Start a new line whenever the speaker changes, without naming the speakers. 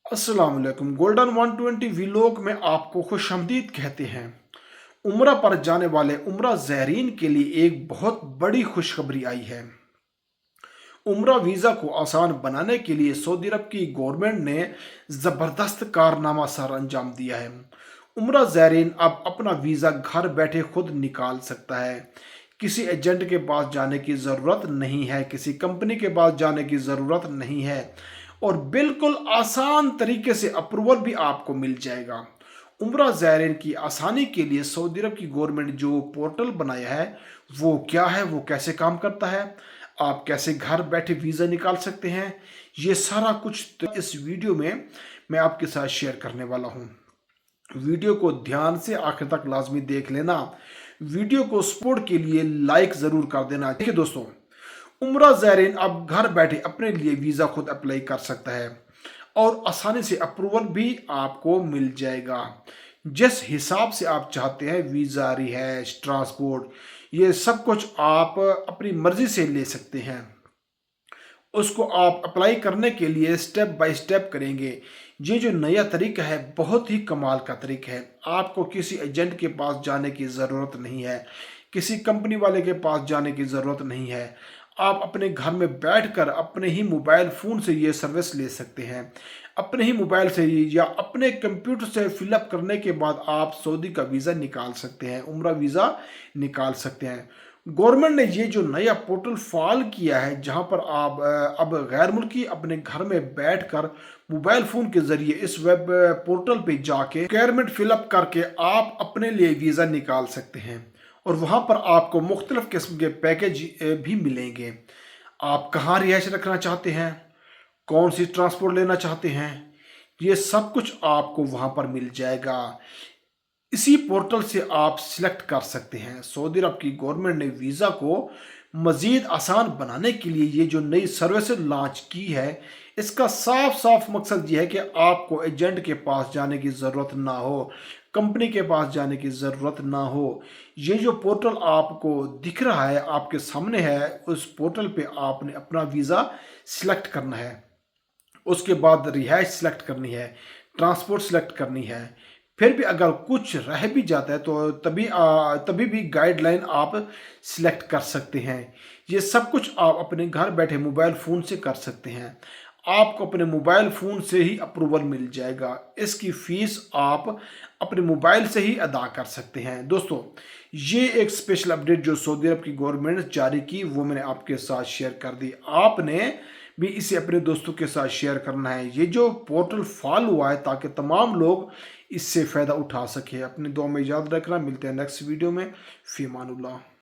अस्सलाम वालेकुम। Golden 120 vlog में आपको खुशामदीद कहते हैं। उम्रा पर जाने वाले उम्रा ज़ायरीन के लिए एक बहुत बड़ी खुशखबरी आई है। उम्रा वीज़ा को आसान बनाने के लिए सऊदी अरब की गवर्नमेंट ने ज़बरदस्त कारनामा सर अंजाम दिया है। उम्रा ज़ायरीन अब अपना वीज़ा घर बैठे खुद निकाल सकता है। किसी एजेंट के पास जाने की ज़रूरत नहीं है, किसी कंपनी के पास जाने की ज़रूरत नहीं है और बिल्कुल आसान तरीके से अप्रूवल भी आपको मिल जाएगा। उम्रा ज़ायरीन की आसानी के लिए सऊदी अरब की गवर्नमेंट जो पोर्टल बनाया है, वो क्या है, वो कैसे काम करता है, आप कैसे घर बैठे वीज़ा निकाल सकते हैं, ये सारा कुछ तो इस वीडियो में मैं आपके साथ शेयर करने वाला हूँ। वीडियो को ध्यान से आखिर तक लाजमी देख लेना। वीडियो को सपोर्ट के लिए लाइक ज़रूर कर देना। देखिए दोस्तों, उम्रा ज़ायरीन अब घर बैठे अपने लिए वीज़ा खुद अप्लाई कर सकता है और आसानी से अप्रूवल भी आपको मिल जाएगा। जिस हिसाब से आप चाहते हैं वीज़ा, रिहाइश, ट्रांसपोर्ट, ये सब कुछ आप अपनी मर्ज़ी से ले सकते हैं। उसको आप अप्लाई करने के लिए स्टेप बाय स्टेप करेंगे। ये जो नया तरीका है बहुत ही कमाल का तरीका है। आपको किसी एजेंट के पास जाने की ज़रूरत नहीं है, किसी कंपनी वाले के पास जाने की ज़रूरत नहीं है। आप अपने घर में बैठकर अपने ही मोबाइल फ़ोन से ये सर्विस ले सकते हैं। अपने ही मोबाइल से ही या अपने कंप्यूटर से फिलअप करने के बाद आप सऊदी का वीज़ा निकाल सकते हैं, उम्रा वीज़ा निकाल सकते हैं। गवर्नमेंट ने ये जो नया पोर्टल फाल किया है, जहां पर आप अब गैर मुल्की अपने घर में बैठकर मोबाइल फ़ोन के ज़रिए इस वेब पोर्टल पे जाके रिक्वायरमेंट फिलअप करके आप अपने लिए वीज़ा निकाल सकते हैं और वहां पर आपको मुख्तलिफ़ किस्म के पैकेज भी मिलेंगे। आप कहाँ रिहाइश रखना चाहते हैं, कौन सी ट्रांसपोर्ट लेना चाहते हैं, ये सब कुछ आपको वहां पर मिल जाएगा। इसी पोर्टल से आप सिलेक्ट कर सकते हैं। सऊदी अरब की गवर्नमेंट ने वीज़ा को मज़ीद आसान बनाने के लिए ये जो नई सर्विस लॉन्च की है, इसका साफ साफ मकसद ये है कि आपको एजेंट के पास जाने की ज़रूरत ना हो, कंपनी के पास जाने की ज़रूरत ना हो। ये जो पोर्टल आपको दिख रहा है, आपके सामने है, उस पोर्टल पे आपने अपना वीज़ा सिलेक्ट करना है। उसके बाद रिहाइश सेलेक्ट करनी है, ट्रांसपोर्ट सेलेक्ट करनी है। फिर भी अगर कुछ रह भी जाता है तो तभी भी गाइडलाइन आप सिलेक्ट कर सकते हैं। ये सब कुछ आप अपने घर बैठे मोबाइल फ़ोन से कर सकते हैं। आपको अपने मोबाइल फ़ोन से ही अप्रूवल मिल जाएगा। इसकी फ़ीस आप अपने मोबाइल से ही अदा कर सकते हैं। दोस्तों, ये एक स्पेशल अपडेट जो सऊदी अरब की गवर्नमेंट ने जारी की, वो मैंने आपके साथ शेयर कर दी। आपने भी इसे अपने दोस्तों के साथ शेयर करना है। ये जो पोर्टल फॉल हुआ है ताकि तमाम लोग इससे फ़ायदा उठा सके। अपनी दुआ में याद रखना। मिलते हैं नेक्स्ट वीडियो में। फ़ी अमानुल्लाह।